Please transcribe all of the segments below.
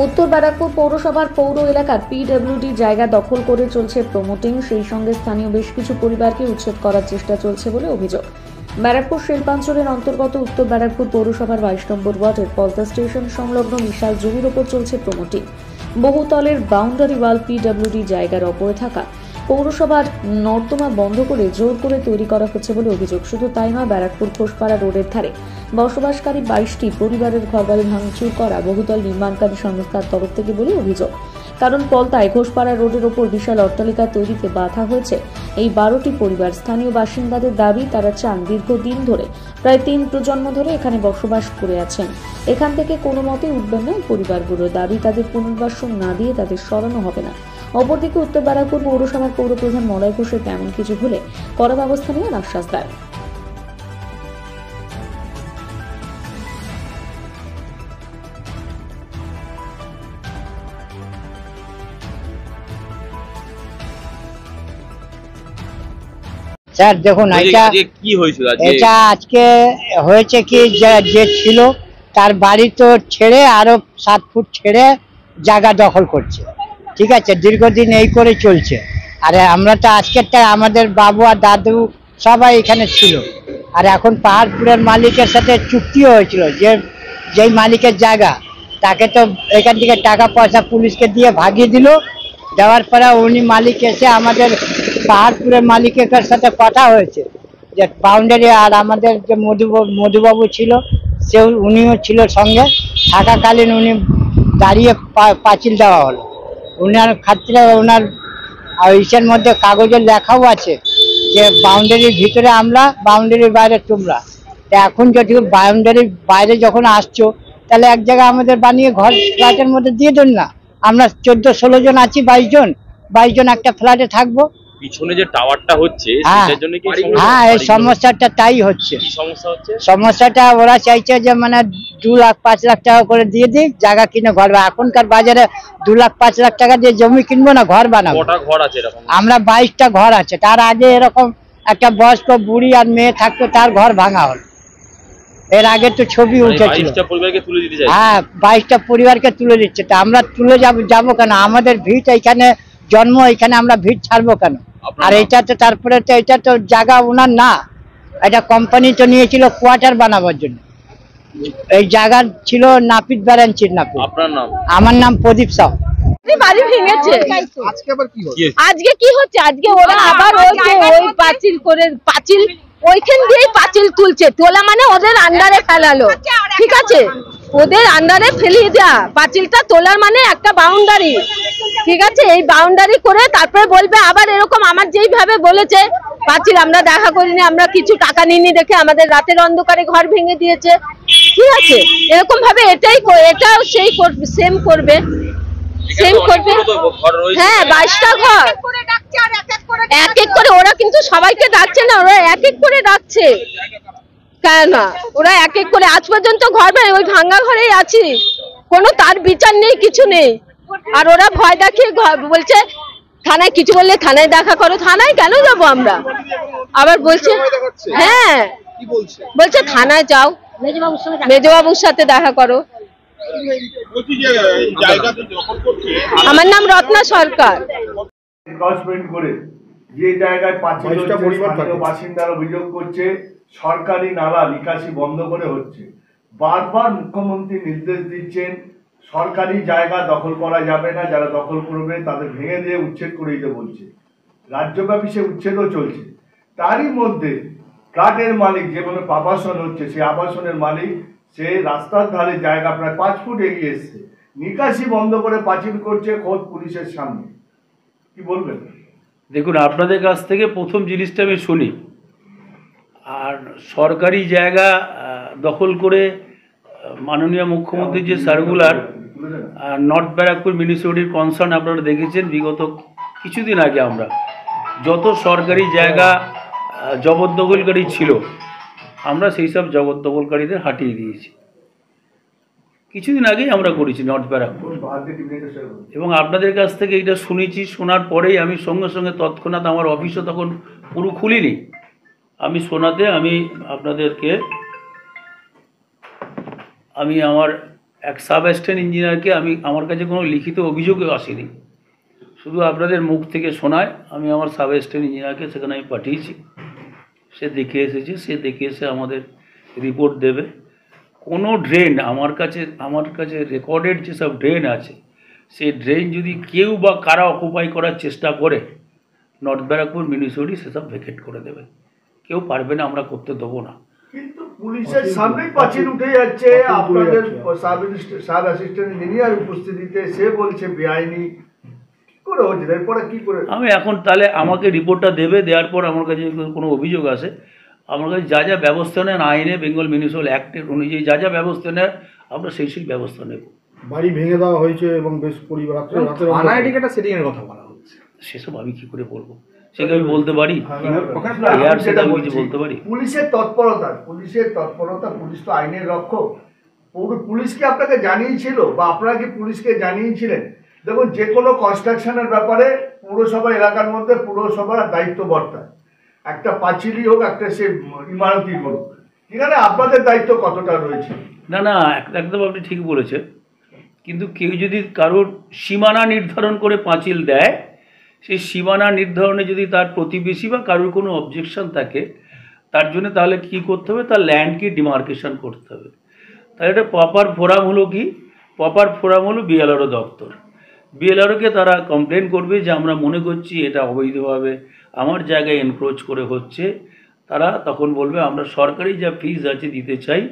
উত্তর ব্যারাকপুর পৌরসভার পৌর এলাকার পিডব্লিউডি জায়গা দখল করে চলছে প্রমোটিং, সেই সঙ্গে স্থানীয় বেশ কিছু পরিবারকে উচ্ছেদ করার চেষ্টা চলছে বলে অভিযোগ। ব্যারাকপুর শিল্পাঞ্চলের অন্তর্গত উত্তর ব্যারাকপুর পৌরসভার 22 নম্বর ওয়ার্ডের পলতা স্টেশন সংলগ্ন বিশাল জমির ওপর চলছে প্রমোটিং। বহুতলের বাউন্ডারি ওয়াল পিডব্লিউডি জায়গার ওপরে থাকা পৌরসভার নর্দমা বন্ধ করে জোর করে তৈরি করা হচ্ছে বলে অভিযোগ। শুধু তাই নয়, ব্যারাকপুর ঘোষপাড়া রোডের ধারে বসবাসকারী 22টি পরিবারের ঘরবাড়ি ভাঙচুর করা বহুতল নির্মাণকারী সংস্থার তরফ থেকে বলে অভিযোগ। কারণ পলতায় ঘোষপাড়া রোডের ওপর বিশাল অট্টালিকা তৈরিতে বাধা হয়েছে এই 12টি পরিবার। স্থানীয় বাসিন্দাদের দাবি, তারা চান দীর্ঘদিন ধরে প্রায় 3 প্রজন্ম ধরে এখানে বসবাস করে আছেন, এখান থেকে কোনো মতেই উঠবেন না এই পরিবারগুলোর দাবি, তাদের পুনর্বাসন না দিয়ে তাদের সরানো হবে না। অপরদিকে উত্তর ব্যারাকপুর পৌরসভার পৌরপ্রধান মলয় ঘোষের তেমন কিছু হলে কড়া ব্যবস্থা নেওয়ার আশ্বাস দেয়। স্যার দেখুন, এটা আজকে হয়েছে কি, যে ছিল তার বাড়ি তো ছেড়ে আরো 7 ফুট ছেড়ে জায়গা দখল করছে। ঠিক আছে, দীর্ঘদিন এই করে চলছে। আর আমরা তো আজকেরটা আমাদের বাবু আর দাদু সবাই এখানে ছিল। আর এখন পাহাড়পুরের মালিকের সাথে চুক্তিও হয়েছিল, যেই মালিকের জায়গা তাকে তো এখান থেকে টাকা পয়সা পুলিশকে দিয়ে ভাগিয়ে দিল। দেওয়ার পরে উনি মালিক এসে আমাদের পাহাড়পুরের মালিকের সাথে কথা হয়েছে যে বাউন্ডারি, আর আমাদের যে মধুবাবু ছিল উনিও ছিল সঙ্গে থাকাকালীন, উনি দাঁড়িয়ে পাঁচিল দেওয়া হলো। ওনার ক্ষেত্রে ওনার ইসের মধ্যে কাগজে লেখাও আছে যে বাউন্ডারির ভিতরে আমরা, বাউন্ডারির বাইরে তোমরা। এখন যদি বাউন্ডারির বাইরে যখন আসছো, তাহলে এক জায়গায় আমাদের বানিয়ে ঘর ফ্ল্যাটের মধ্যে দিয়ে দেন না। আমরা 14-16 জন আছি, 22 জন একটা ফ্ল্যাটে থাকবো। পিছনে যে টাওয়ারটা হচ্ছে সেটার জন্য কি? হ্যাঁ, এই সমস্যাটা তাই হচ্ছে। কি সমস্যা হচ্ছে? সমস্যাটা ওরা চাইছে যে মানে 2 লাখ 5 লাখ টাকা করে দিয়ে দিই, জায়গা কিনে ঘর। এখনকার বাজারে 2 লাখ 5 লাখ টাকা দিয়ে জমি কিনবো না, ঘর বানাবো। কটা ঘর আছে এরকম? আমরা 22টা ঘর আছে। তার আগে এরকম একটা বয়স্ক বুড়ি আর মেয়ে থাকতো, তার ঘর ভাঙা হলো। এর আগে তো ছবি উঠেছিল। 22টা পরিবারকে তুলে দিতে চাই। হ্যাঁ, 22টা পরিবারকে তুলে দিচ্ছে। তা আমরা তুলে যাবো কেন? আমাদের ভিট এইখানে জন্ম, এখানে আমরা ভিট ছাড়বো কেন? আর এটা তো তারপরে তো এটা তো জায়গা ওনার না, এটা কোম্পানি তো নিয়েছিল কোয়ার্টার বানাবার জন্য। এই জায়গা ছিল নাপিত ব্যারাঞ্চির নাপিত। আপনার নাম? আমার নাম প্রদীপ সাউ। বাড়ি ভেঙেছে। আজকে কি হচ্ছে? আজকে ওরা আবার ওই পাঁচিল করে, পাঁচিল ওইখান দিয়েই পাঁচিল তুলছে। তোলা মানে ওদের আন্ডারে ফেলালো। ঠিক আছে, ওদের আন্ডারে ফেলিয়ে দেওয়া। পাঁচিলটা তোলার মানে একটা বাউন্ডারি। ঠিক আছে, এই বাউন্ডারি করে তারপরে বলবে আবার এরকম আমার যেইভাবে বলেছে পাঁচিল আমরা দেখা করিনি, আমরা কিছু টাকা নিইনি দেখে আমাদের রাতের অন্ধকারে ঘর ভেঙে দিয়েছে। ঠিক আছে, এরকম ভাবে এটাও সেই সেম করবে। হ্যাঁ, 22টা ঘর এক এক করে। ওরা কিন্তু সবাইকে ডাকছে না, ওরা এক এক করে ডাকছে। কেন না, ওরা এক এক করে আজ পর্যন্ত ঘর ওই ভাঙ্গা ঘরেই আছি, কোনো তার বিচার নেই, কিছু নেই। আর ওরা ভয় দেখিয়ে বলছে থানায় কিছু বললে থানায় দেখা করো। থানায় কেন যাবো আমরা? আবার বলছে হ্যাঁ, বলছে থানায় যাও, মেজবাবুর সাথে দেখা করো। আমার নাম রত্না সরকার। যে জায়গায় বাসিন্দারা অভিযোগ করছে সরকারি নালা নিকাশি বন্ধ করে হচ্ছে। বারবার মুখ্যমন্ত্রী নির্দেশ দিচ্ছেন সরকারি জায়গা দখল করা যাবে না, যারা দখল করবে তাদের ভেঙে দিয়ে উচ্ছেদ করে দিতে বলছে। রাজ্যব্যাপী সে উচ্ছেদও চলছে। তারই মধ্যে ফ্ল্যাটের মালিক যেভাবে আবাসন হচ্ছে, সেই আবাসনের মালিক সে রাস্তার ধারে জায়গা প্রায় 5 ফুট এগিয়ে এসছে, নিকাশি বন্ধ করে পাঁচিল করছে খোদ পুলিশের সামনে। কি বলবেন? দেখুন, আপনাদের কাছ থেকে প্রথম জিনিসটা আমি শুনি। আর সরকারি জায়গা দখল করে মাননীয় মুখ্যমন্ত্রীর যে সার্কুলার, নর্থ ব্যারাকপুর মিউনিসিপ্যালিটির কনসার্ন আপনারা দেখেছেন। বিগত কিছুদিন আগে আমরা যত সরকারি জায়গা জবরদখলকারী ছিল, আমরা সেই সব জবরদখলকারীদের হাঁটিয়ে দিয়েছি। কিছুদিন আগেই আমরা করেছি নর্থ ব্যারাকপুর, এবং আপনাদের কাছ থেকে এটা শুনেছি। শোনার পরেই আমি সঙ্গে সঙ্গে তৎক্ষণাৎ, আমার অফিসও তখন পুরো খুলিনি, আমি শোনাতে আমি আপনাদেরকে আমার এক সাব অ্যাসিস্ট্যান্ট ইঞ্জিনিয়ারকে আমার কাছে কোনো লিখিত অভিযোগও আসেনি, শুধু আপনাদের মুখ থেকে শোনায়। আমি আমার সাব অ্যাসিস্ট্যান্ট ইঞ্জিনিয়ারকে সেখানে আমি পাঠিয়েছি, সে দেখে এসেছে, সে দেখে এসে আমাদের রিপোর্ট দেবে। কোনো ড্রেন আমার কাছে রেকর্ডেড যেসব ড্রেন আছে, সেই ড্রেন যদি কেউ বা কারা অকুপাই করার চেষ্টা করে, নর্থ ব্যারাকপুর মিউনিসিপ্যালিটি সেসব ভেকেট করে দেবে। কেউ পারবে না, আমরা করতে দেবো না। কিন্তু পুলিশের সামনেই পাঁচিল উঠে যাচ্ছে, আপনাদের সাব অ্যাসিস্ট্যান্ট ইঞ্জিনিয়ার উপস্থিতিতে সে বলছে বেআইনি। কি করে হচ্ছে, এরপরে কি করে? আমি এখন তাহলে আমাকে রিপোর্টটা দেবে, দেওয়ার পর আমার কাছে কোনো অভিযোগ আসে, আমার কাছে যা যা ব্যবস্থা নেন আইনে, বেঙ্গল মিউনিসিপ্যাল অ্যাক্টের অনুযায়ী যা যা ব্যবস্থা নেয় আমরা সেই ব্যবস্থা নেব। বাড়ি ভেঙে দেওয়া হয়েছে এবং বেশ পরিবার আনাইডিকেটা সেটিংয়ের কথা বলা হচ্ছে, সেসব আমি কি করে বলবো? সেটা আমি বলতে পারি? বলতে পারি পুলিশের তৎপরতা, পুলিশ তো আইনের রক্ষক। পুলিশ কি আপনাকে জানিয়েছিল বা আপনারা কি পুলিশকে জানিয়েছিলেন? দেখুন, যে কোনো কনস্ট্রাকশনের ব্যাপারে পৌরসভা এলাকার মধ্যে পৌরসভার দায়িত্ব বর্তায়। একটা পাঁচিলই হোক, একটা সে ইমারতই হোক, এখানে আপনাদের দায়িত্ব কতটা রয়েছে? না, একদম আপনি ঠিক বলেছেন। কিন্তু কেউ যদি কারোর সীমানা নির্ধারণ করে পাঁচিল দেয়, সেই সীমানা নির্ধারণে যদি তার প্রতিবেশী বা কারোর কোনো অবজেকশন থাকে, তার জন্য তাহলে কি করতে হবে? তার ল্যান্ডকে ডিমার্কেশন করতে হবে। তাহলে এটা প্রপার ফোরাম হলো কি? প্রপার ফোরাম হলো বিএলআরও দপ্তর। বিএলআরওকে তারা কমপ্লেন করবে যে আমরা মনে করছি এটা অবৈধভাবে আমার জায়গায় এনক্রোচ করে হচ্ছে। তারা তখন বলবে আমরা সরকারি যা ফিজ আছে দিতে চাই,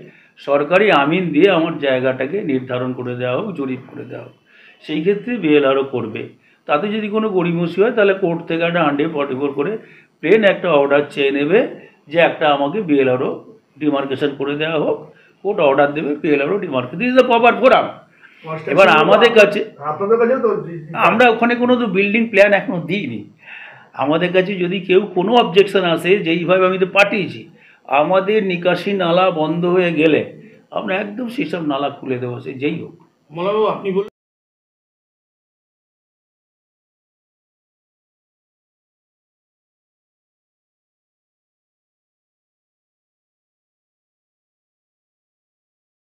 সরকারি আমিন দিয়ে আমার জায়গাটাকে নির্ধারণ করে দেওয়া হোক, জরিপ করে দেওয়া হোক। সেই ক্ষেত্রে বিএলআরও করবে। তাতে যদি কোনো গড়িমসি হয়, তাহলে কোর্ট থেকে একটা 144 করে প্লেন একটা অর্ডার চেয়ে নেবে যে একটা আমাকে বিএলআরও ডিমার্কেশন করে দেওয়া হোক। কোর্ট অর্ডার দেবে, BLRO demarcation, this is the proper forum. এবার আমাদের কাছে, আমরা ওখানে কোনো তো বিল্ডিং প্ল্যান এখনো দিইনি। আমাদের কাছে যদি কেউ কোনো অবজেকশন আসে, যেইভাবে আমি তো পাঠিয়েছি, আমাদের নিকাশি নালা বন্ধ হয়ে গেলে আমরা একদম সেসব নালা খুলে দেবো, সে যেই হোক। মলাবাবু আপনি বলুন।